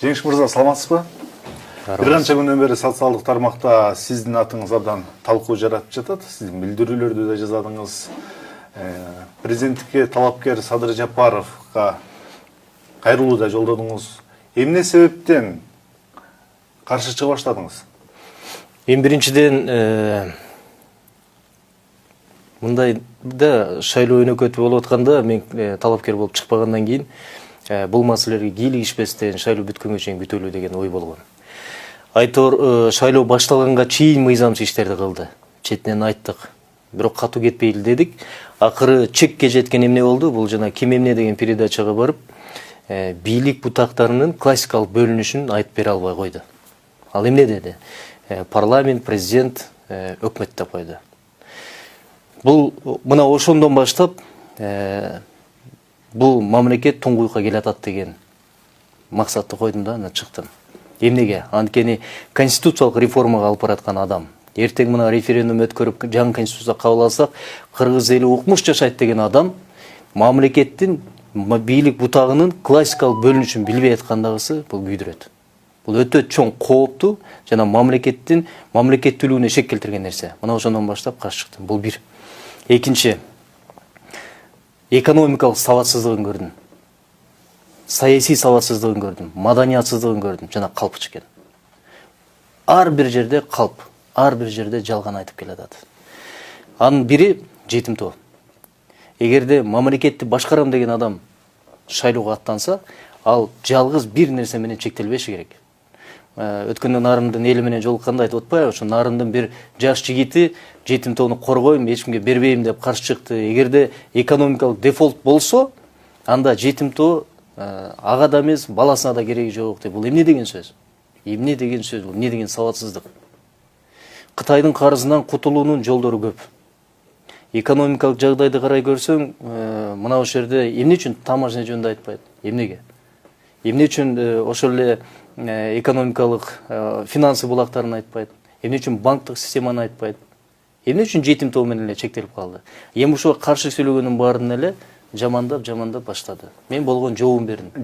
Жеңиш мырза, саламатсызбы? Бир канча күндөн бери социалдык тармакта сиздин атыңыз абдан талкуу жаратып жатат. Сиздин билдирүүлөрдү да жазадыңыз. Президенттикке талапкер Садыр Жапаровго кайрылуу да жолдодуңуз. Эмне себептен каршы чыга баштадыңыз? Эң биринчиден мындайда шайлоо өнөкөтү болуп атканда мен талапкер болуп чыкпагандан кийин бул маселелерге кийлигишпестен шайлоо бүткөнгө чейин бүтөлүү деген ой болгон. Айтор шайлоо башталганга чейин мыйзамсыз иштерди кылды. Четинен айттык. Бирок катуу кетпейли дедик. Акыры чекке жеткен эмне болду? Бул жана Ким эмне деген передачага барып, бийлик бутактарынын классикалык бөлүнүшүн айтып бере албай койду. Ал эмне деди? Парламент, президент, өкмөт деп койду. Бул мына ошондон баштап бул мамлекет туңгуйукка келатат деген максатты койдум да, ана чыктым. Эмнеге? Анткени конституциялык реформага алып бараткан адам. Эртең мына референдум өткөрүп жаңы конституция кабыл алсак, кыргыз эли укмуш жашайт деген адам мамлекеттин бийлик бутагынын классикалык бөлүнүшүн билбей аткандагысы бул күйдүрөт. Бул өтө чоң кооптуу жана мамлекеттүүлүгүнө шек келтирген нерсе. Мына ошондон баштап каршы чыктым. Бул бир. Экинчи, экономикалык сабатсыздыгын көрдүм. Саясий сабатсыздыгын көрдүм, маданиятсыздыгын көрдүм жана калпчы экен. Ар бир жерде калп, ар бир жерде жалган айтып келатат. Анын бири жетим тоо. Эгерде мамлекетти башкарам деген адам шайлоого аттанса, ал жалгыз бир нерсе менен чектелбеши керек. Өткөндө Нарындын эли менен жолукканда айтып атпайбы, ошо Нарындын бир жаш жигити жетим тоону коргойм, эч кимге бербейм деп каршы чыкты. Эгерде экономикалык дефолт болсо, анда жетим тоо ага да эмес, баласына да кереги жок деп. Бул эмне деген сөз? Эмне деген сөз бул? Эмне деген сабатсыздык? Кытайдын карызынан кутулуунун жолдору көп. Экономикалык жагдайды карай көрсөң, мына ошол жерде эмне үчүн таможня жөнүндө айтпайт? Эмнеге? Эмне үчүн ошол эле экономикалык финансы булактарын айтпайт? Эмне үчүн банктык системаны айтпайт? Эмне үчүн жетим тоо менен эле чектелип калды? Эми ушуга каршы сүйлөгөнүн баарын эле жамандап баштады. Мен болгон жообун бердим.